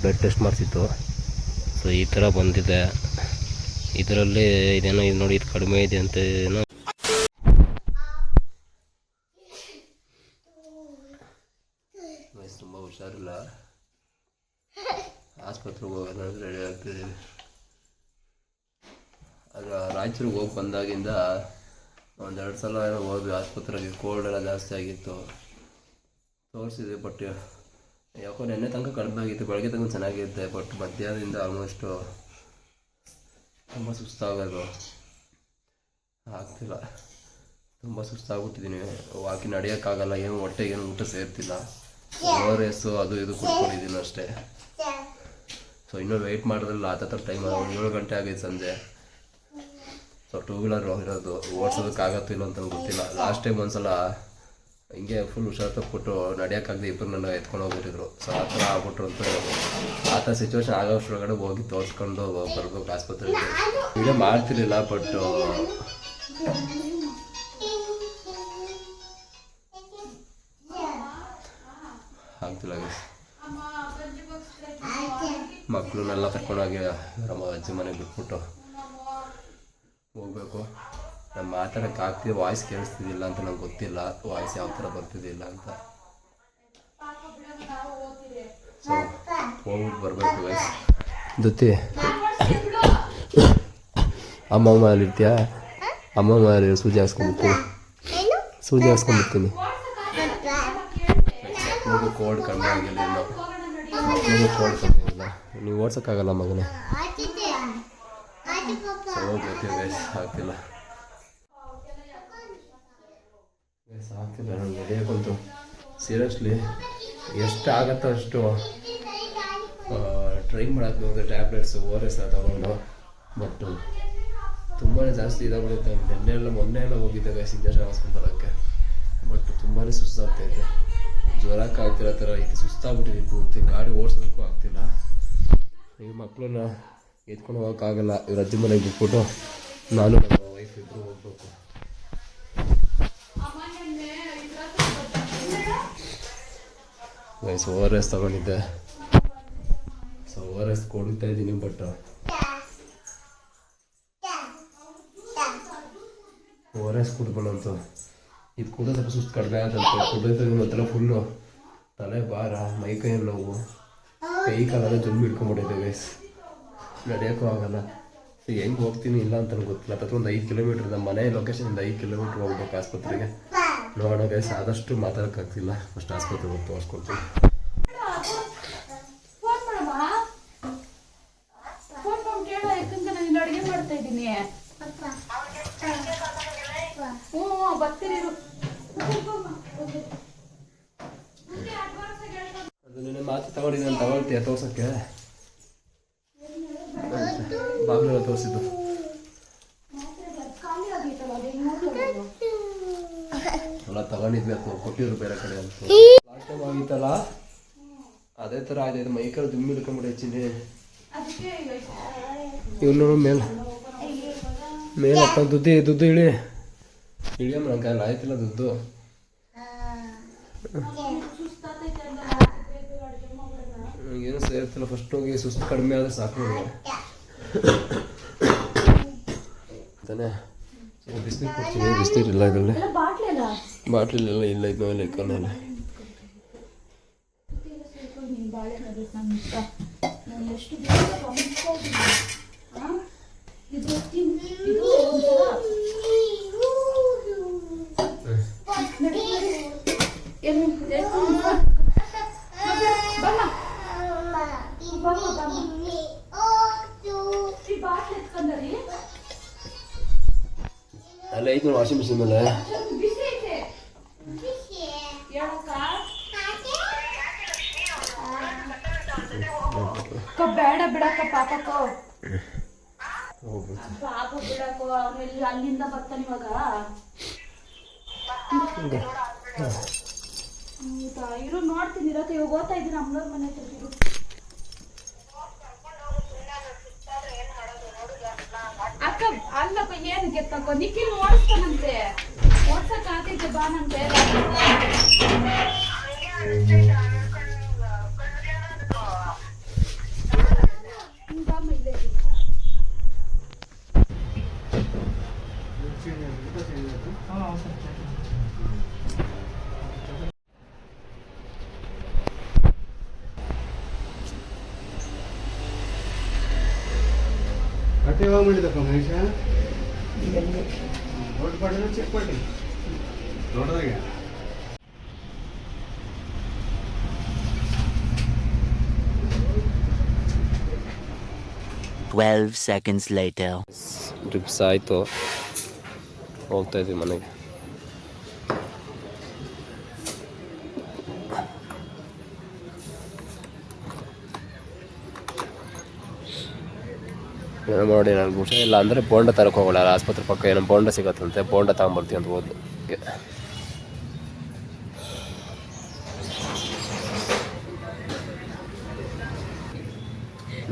Blood test ಮಾಡಿಸಿತ್ತು. So ಈ ಥರ ಬಂದಿದೆ. ಇದರಲ್ಲಿ ಇದೇನೋ ಇದು ನೋಡಿ, ಇದು ಕಡಿಮೆ ಇದೆ ಅಂತ ಏನೋ. ತುಂಬ ಹುಷಾರಿಲ್ಲ, ಆಸ್ಪತ್ರೆಗೆ ಹೋಗೋಣ ರೆಡಿ ಆಗ್ತಿದ್ದೀವಿ. ಅದು ರಾಯಚೂರಿಗೆ ಹೋಗಿ ಬಂದಾಗಿಂದ ಒಂದೆರಡು ಸಲ ಏನೋ ಹೋದ್ವಿ ಆಸ್ಪತ್ರೆಗೆ. ಕೋಲ್ಡ್ ಎಲ್ಲ ಜಾಸ್ತಿ ಆಗಿತ್ತು, ತೋರಿಸಿದ್ವಿ. ಬಟ್ ಯಾಕೋ ನೆನ್ನೆ ತನಕ ಕಡಿಮೆ ಆಗಿತ್ತು, ಬೆಳಗ್ಗೆ ತನಕ ಚೆನ್ನಾಗಿರುತ್ತೆ. ಬಟ್ ಮಧ್ಯಾಹ್ನದಿಂದ ಆಲ್ಮೋಸ್ಟು ತುಂಬ ಸುಸ್ತಾಗೋದು, ಆಗ್ತಿಲ್ಲ. ತುಂಬ ಸುಸ್ತಾಗ್ಬಿಟ್ಟಿದ್ದೀನಿ. ವಾಕಿ ನಡೆಯೋಕ್ಕಾಗಲ್ಲ, ಏನು ಹೊಟ್ಟೆಗೆ ಏನು ಊಟ ಸೇರ್ತಿಲ್ಲ. ORS ಅದು ಇದು ಕುಡ್ಕೊಂಡಿದ್ದೀನಿ ಅಷ್ಟೇ. ಸೊ ಇನ್ನೂ ವೆಯ್ಟ್ ಮಾಡಿದ್ರಲ್ಲ ಹತ್ತತ್ರ ಟೈಮ್ 7 ಗಂಟೆ ಆಗೈತೆ ಸಂಜೆ. ಸೊ 2 ವೀಲರ್ ಇರೋದು, ಓಡಿಸೋದಕ್ಕಾಗತ್ತೋ ಇಲ್ಲ ಅಂತ ಗೊತ್ತಿಲ್ಲ. ಲಾಸ್ಟ್ ಟೈಮ್ ಒಂದ್ಸಲ ಹಿಂಗೆ ಫುಲ್ ಹುಷಾರು ತಪ್ಪಿಬಿಟ್ಟು ನಡೆಯೋಕ್ಕಾಗದೆ ಇಬ್ಬರು ನನ್ನ ಎತ್ಕೊಂಡು ಹೋಗ್ಬಿಟ್ಟಿದ್ರು. ಸೊ ಆ ಥರ ಆಗ್ಬಿಟ್ರು ಅಂತ ಆ ಥರ ಸಿಚುವೇಶನ್ ಆಗೋಷ್ಟ್ರೊಳಗಡೆ ಹೋಗಿ ತೋರಿಸ್ಕೊಂಡು ಬರ್ಬೇಕು ಆಸ್ಪತ್ರೆಗೆ. ವಿಡಿಯೋ ಮಾಡ್ತಿರ್ಲಿಲ್ಲ, ಬಟ್ ಆಗ್ತಿಲ್ಲ. ಮಕ್ಕಳನ್ನೆಲ್ಲ ಕರ್ಕೊಂಡೋಗಿ ನಮ್ಮ ಅಜ್ಜಿ ಮನೆಗೆ ಬಿಟ್ಬಿಟ್ಟು ಹೋಗ್ಬೇಕು. ನಾನು ಮಾತಾಡೋಕ್ಕೆ ಆಗ್ತಿದೆ, ವಾಯ್ಸ್ ಕೇಳಿಸ್ತಿದ್ದಿಲ್ಲ ಅಂತ ನಂಗೆ ಗೊತ್ತಿಲ್ಲ, ವಾಯ್ಸ್ ಯಾವ ಥರ ಬರ್ತಿದ್ದಿಲ್ಲ ಅಂತ. ಸೊ ಹೋಗ್ಬಿಟ್ಟು ಬರಬೇಕು ವಯಸ್ ಜೊತೆ. ಅಮ್ಮಮ್ಮ ಅಲ್ಲಿರ್ತೀಯಾ? ಅಮ್ಮಮ್ಮ ಅಲ್ಲಿ ಸೂಜಿ ಹಾಕ್ಸ್ಕೊಂಡ್ಬಿಡ್ತೀನಿ, ಸೂಜಿ ಹಾಕ್ಸ್ಕೊಂಡ್ಬಿಡ್ತೀನಿ. ಮಕ್ಕಳಿಗೂ ಕೋಲ್ಡ್ ಕಡಿಮೆ ಆಗಿಲ್ಲ, ಇನ್ನು ಮಕ್ಕಳಿಗೂ ಕೋಲ್ಡ್ ಕಡಿಮೆ ಆಗಿಲ್ಲ. ನೀವು ಓಡ್ಸೋಕ್ಕಾಗಲ್ಲ ಮಗನೇ. ಸೊ ಹೋಗ್ಬೇಕು ಗೈಸ್, ಆಗ್ತಿಲ್ಲ ಆಗ್ತಿಲ್ಲ ನನಗೆ ನಡೆಯೋಕ್ಕಂತೂ. ಸೀರಿಯಸ್ಲಿ ಎಷ್ಟು ಆಗುತ್ತೋ ಅಷ್ಟು ಟ್ರೈ ಮಾಡೋಕ್ಕೆ ನೋಡಿದೆ. ಟ್ಯಾಬ್ಲೆಟ್ಸ್ ORS ತಗೊಂಡು, ಬಟ್ ತುಂಬಾ ಜಾಸ್ತಿ ಇದಾಗ್ಬಿಡುತ್ತೆ. ಮೊನ್ನೆ ಎಲ್ಲ ಹೋಗಿದ್ದೆ ಗೈಸ್ ಇಂಜೆಕ್ಷನ್ ಹಾಕ್ಸ್ಕೊಂಬರೋಕ್ಕೆ. ಬಟ್ ತುಂಬಾ ಸುಸ್ತಾಗ್ತೈತೆ, ಜ್ವರಕ್ಕೆ ಆಗ್ತಿರೋ ಥರ ಐತೆ. ಸುಸ್ತಾಗ್ಬಿಟ್ಟಿದ್ದೀನಿ ಪೂರ್ತಿ, ಗಾಡಿ ಓಡಿಸೋದಕ್ಕೂ ಆಗ್ತಿಲ್ಲ. ಈ ಮಕ್ಕಳನ್ನ ಎತ್ಕೊಂಡು ಹೋಗೋಕ್ಕಾಗಲ್ಲ. ಇವ್ರ ಅಜ್ಜಿ ಮನೆಗೆ ಬಿಟ್ಬಿಟ್ಟು ನಾನು ನಮ್ಮ ವೈಫ್ ಇಬ್ಬರು ಹೋಗ್ಬೇಕು. ಗೈಸ್ ORS ತಗೊಂಡಿದ್ದೆ. ಸೊ ORS ಕೊಡ್ತಾ ಇದ್ದೀನಿ, ಬಟ್ ORS ಕುಡ್ಕೊಳ್ಳೋಂತು. ಇದು ಕೂಡ ಸ್ವಲ್ಪ ಸುಸ್ತು ಕಡಿಮೆ ಆಗಂತೆ. ಕುಡಿದ್ರೆ ಮಾತ್ರ ಫುಲ್ಲು ತಲೆ ಭಾರ, ಮೈಕೈ ನೋವು, ಕೈ ಕಾಲೆಲ್ಲ ಜುಮ್ಮು ಹಿಡ್ಕೊಂಡ್ಬಿಟ್ಟಿದೆ ಗೈಸ್. ನಡೆಯೋಕ್ಕೂ ಆಗಲ್ಲ. ಸೊ ಹೆಂಗೆ ಹೋಗ್ತೀನಿ ಇಲ್ಲ ಅಂತ ಗೊತ್ತಿಲ್ಲ. ಹತ್ರ ಒಂದು 5 ಕಿಲೋಮೀಟ್ರ್, ನಮ್ಮ ಮನೆ ಲೊಕೇಶನಿಂದ 5 ಕಿಲೋಮೀಟ್ರ್ ಹೋಗ್ಬೇಕು ಆಸ್ಪತ್ರೆಗೆ. ನೋಡೋಣ ಗೈಸ್, ಆದಷ್ಟು ಮಾತಾಡೋಕ್ಕಾಗ್ತಿಲ್ಲ. ಫಸ್ಟ್ ಆಸ್ಪತ್ರೆಗೆ ಹೋಗಿ ತೋರಿಸ್ಕೊಳ್ತೀನಿ. ಅದು ನಿನ್ನೆ ಮಾತು ತಗೊಂಡಿದ್ದೀನಿ, ತಗೊಳ್ತೀಯ ತೋರ್ಸೋಕ್ಕೆ? ಬಾಗಿಲೆಲ್ಲ ತೋರಿಸಿದ್ದು ಎಲ್ಲ ತಗೊಂಡಿದ್ವಿ, ಅದು ಕೊಟ್ಟಿದ್ರು ಬೇರೆ ಕಡೆ ಅಂತ. ಲಾಸ್ಟ್ ಟೈಮ್ ಆಗಿತ್ತಲ್ಲ ಅದೇ ಥರ ಆಗಿದೆ. ಮೈಕಲ್ಲಿ ದುಮ್ಮಿ ಹಿಡ್ಕೊಂಡ್ಬಿಟ್ಟು ಹೆಚ್ಚಿನಿ. ಇವನು ಮೇಲೆ ಹತ್ತ ದುಡ್ಡು ಇಳಿಯಮ್ಮ, ನನ್ನ ಕೈಲಿ ಆಯ್ತಿಲ್ಲ ದುಡ್ಡು. ಏನೂ ಸೇರ್ತಿಲ್ಲ. ಫಸ್ಟ್ ಹೋಗಿ ಸುಸ್ತು ಕಡಿಮೆ ಆದರೆ ಸಾಕು ತಾನೇ. ಬಿಸಿನೀರು ಕೊಡ್ತೀನಿ, ಬಿಸಿನೀರು ಇಲ್ಲ ಇದರಲ್ಲಿ, ಬಾಟ್ಲಿಲೆಲ್ಲ ಇಲ್ಲ. ಇದು ಮೇಲೆ ಇಕ್ಕೊಂಡಲ್ಲ. ಅಲ್ಲ ಐದು ವಾಷಿಂಗ್ ಮಿಷಿನ್ ಮೇಲೆ ಬೇಡ ಬಿಡಕ್ಕ ಪಾಪಕ್ಕ ಪಾಪ ಬಿಡಕ್ಕ. ಅವನೆಲ್ಲಿ ಅಲ್ಲಿಂದ ಬರ್ತಾನೆ ಇವಾಗ. ಹೌದಾ ಇರು ನೋಡ್ತೀನಿ ಇರತ್ತೆ ಇವಾಗ ಓದ್ತಾ ಇದ್ದೀನಿ ಅಮ್ಮನವ್ರ ಮನೆ ಹತ್ರ ಇರು. ಅಕ್ಕ ಅಲ್ಲಪ್ಪ ಏನು ಗೆತ್ತಕ್ಕ ನಿಖಿಲ್ ಓಡಿಸ್ತಾನಂತೆ ಓಡ್ಸಕ್ ಆಗ್ತೈತೆ ಬಾ ನಂತೆ ಕಟ್ಟೆ ಯಾವಾಗ ಮಾಡಿದಪ್ಪ ಮಹೇಶ ದೊಡ್ಡ ಪಾಟಿನ ಚಿಕ್ಕ ಪಾಟಿ ದೊಡ್ಡದಾಗೆ 12 seconds later. ಡ್ರಿಪ್ಸ್ ಆಯಿತು ಹೋಗ್ತಾ ಇದ್ವಿ ಮನೆಗೆ. ಏನೋ ನೋಡಿ ನನಗೆ ಹುಷಾರಿಲ್ಲ ಅಂದರೆ ಬೋಂಡ ತರಕ್ಕೆ ಹೋಗೋಣ ಆಸ್ಪತ್ರೆ ಪಕ್ಕ ಏನೋ ಬೋಂಡ ಸಿಗತ್ತಂತೆ ಬೋಂಡ ತಗೊಂಬರ್ತೀವಿ ಅಂತ ಹೋದ್ಲು.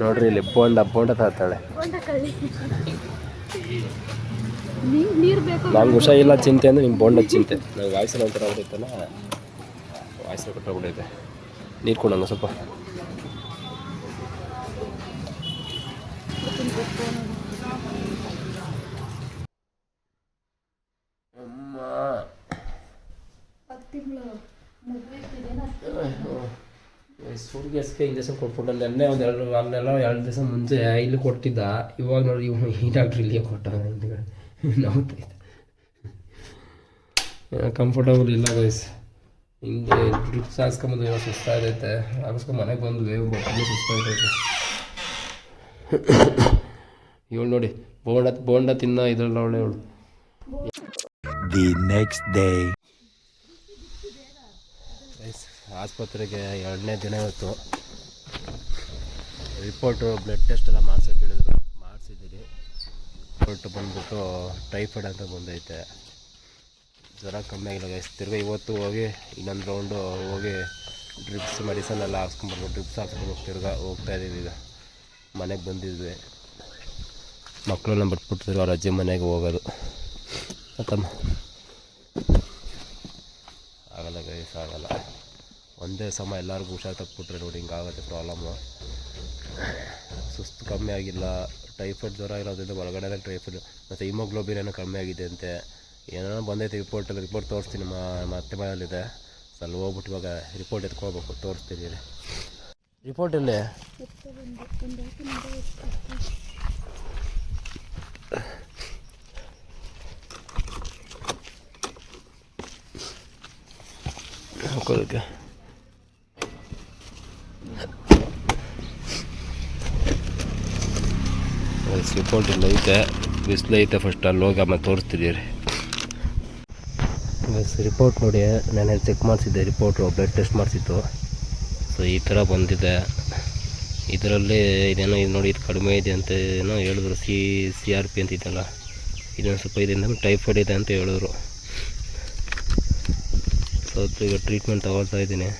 ನೋಡ್ರಿ ಇಲ್ಲಿ ಬೋಂಡ ತರ್ತಾಳೆ. ನಂಗೆ ಹುಷಾರಿಲ್ಲ ಚಿಂತೆ ಅಂದರೆ ನಿಮ್ಮ ಬೋಂಡ ಚಿಂತೆ. ನಂಗೆ ವಾಯ್ಸಲ್ಲಿ ಒಂಥರ ಹೊಡಿತಲ್ಲ ವಾಯ್ಸಲ್ಲಿ ಕೊಟ್ಟೋಗ್ಬಿಟ್ಟೈತೆ. ನೀರು ಕೊಡೋಂಗ ಸ್ವಲ್ಪ. ಸೂರ್ಯಸ್ಗೆ ಇಂಜೆಕ್ಷನ್ ಕೊಟ್ಬಿಟ್ಟು ನೆನ್ನೆ ಅಲ್ಲೆಲ್ಲ 2 ದಿವಸ ಮುಂಚೆ ಇಲ್ಲಿ ಕೊಟ್ಟಿದ್ದ. ಇವಾಗ ನೋಡಿ ಈ ಡಾಕ್ಟ್ರ್ ಇಲ್ಲಿಗೆ ಕೊಟ್ಟ. ನೋವ್ತೈತೆ ಕಂಫರ್ಟಬಲ್ ಇಲ್ಲ ಗೈಸ್. ಹಿಂಗೆ ಡ್ರಿಪ್ಸ್ ಹಾಕ್ಸ್ಕೊಂಬಂದು ಏನೋ ಸುಸ್ತಾಗೈತೆ. ಹಾಕ್ಸ್ಕೊಂಡು ಮನೆಗೆ ಬಂದ್ವಿ ಬಟ್ಟಲು ಸುಸ್ತಾಗೈತೆ. ಇವಳು ನೋಡಿ ಬೋಂಡ ತಿನ್ನ ಇದ್ರಲ್ಲ ಅವಳೆ ಇವಳು. The next day. ಆಸ್ಪತ್ರೆಗೆ 2ನೇ ದಿನ ಇವತ್ತು. ರಿಪೋರ್ಟು ಬ್ಲಡ್ ಟೆಸ್ಟ್ ಎಲ್ಲ ಮಾಡ್ಸೋಕೆ ಹೇಳಿದ್ರು, ಮಾಡಿಸಿದ್ದೀರಿ. ರಿಪೋರ್ಟ್ ಬಂದ್ಬಿಟ್ಟು ಟೈಫಾಯ್ಡ್ ಅಂತ ಬಂದೈತೆ. ಜ್ವರ ಕಮ್ಮಿ ಆಗಿಲ್ಲ ಗೈಸ್. ತಿರ್ಗಿ ಇವತ್ತು ಹೋಗಿ ಇನ್ನೊಂದು ರೌಂಡು ಹೋಗಿ ಡ್ರಿಪ್ಸ್ ಮೆಡಿಸನ್ ಎಲ್ಲ ಹಾಕ್ಸ್ಕೊಂಡ್ಬರ್ಬೋದು. ಡ್ರಿಪ್ಸ್ ಹಾಕ್ಸ್ಕೊಂಡು ಹೋಗ್ತಾ ಇದ್ದೀವಿ. ಈಗ ಮನೆಗೆ ಬಂದಿದ್ವಿ. ಮಕ್ಕಳನ್ನ ಬಿಟ್ಬಿಟ್ಟಿದ್ರು ಅವ್ರ ಅಜ್ಜಿ ಮನೆಗೆ ಹೋಗೋದು. ಆತಮ್ಮ ಆಗಲ್ಲ ಗೈಸ್, ಆಗಲ್ಲ. ಒಂದೇ ಸಮ ಎಲ್ಲರಿಗೂ ಹುಷಾರು ತಪ್ಪಿಬಿಟ್ರೆ ನೋಡಿ ಹಿಂಗಾಗುತ್ತೆ ಪ್ರಾಬ್ಲಮ್ಮು. ಸುಸ್ತು ಕಮ್ಮಿ ಆಗಿಲ್ಲ, ಟೈಫಾಯ್ಡ್ ಜ್ವರ ಇರೋದ್ರಿಂದ ಒಳಗಡೆ ಟೈಫಾಯ್ಡ್ ಮತ್ತು ಹಿಮೋಗ್ಲೋಬಿನ್ ಏನೋ ಕಮ್ಮಿ ಆಗಿದೆ ಅಂತೆ. ಏನೋ ಬಂದೈತೆ ರಿಪೋರ್ಟಲ್ಲಿ. ರಿಪೋರ್ಟ್ ತೋರಿಸ್ತೀನಿ. ಮತ್ತೆ ಮನೆಯಲ್ಲಿದೆ. ಅಲ್ಲಿ ಹೋಗ್ಬಿಟ್ಟು ಇವಾಗ ರಿಪೋರ್ಟ್ ಎತ್ಕೊಳ್ಬೇಕು. ತೋರಿಸ್ತೀನಿ ರಿಪೋರ್ಟಲ್ಲಿ. ಹಾಕೋದಕ್ಕೆ ರಿಪೋರ್ಟ್ ಇಲ್ಲ ಐತೆ. ಬಿಸಿಲೈತೆ. ಫಸ್ಟ್ ಅಲ್ಲಿ ಹೋಗಿ ಆಮೇಲೆ ತೋರಿಸ್ತಿದ್ದೀರಿ. ರಿಪೋರ್ಟ್ ನೋಡಿ ನಾನು ಚೆಕ್ ಮಾಡಿಸಿದ್ದೆ. ರಿಪೋರ್ಟು ಬ್ಲಡ್ ಟೆಸ್ಟ್ ಮಾಡಿಸಿತ್ತು. ಸೊ ಈ ಥರ ಬಂದಿದೆ. ಇದರಲ್ಲಿ ಇದೇನೋ ಇದು ನೋಡಿ ಇದು ಕಡಿಮೆ ಇದೆ ಅಂತ ಏನೋ ಹೇಳಿದ್ರು. CRP ಅಂತ ಇದೆಯಲ್ಲ, ಇದೊಂದು ಸ್ವಲ್ಪ ಇದರಿಂದ ಟೈಫಾಯ್ಡ್ ಇದೆ ಅಂತ ಹೇಳಿದ್ರು. ಸೊ ಈಗ ಟ್ರೀಟ್ಮೆಂಟ್ ತಗೊಳ್ತಾ ಇದ್ದೀನಿ.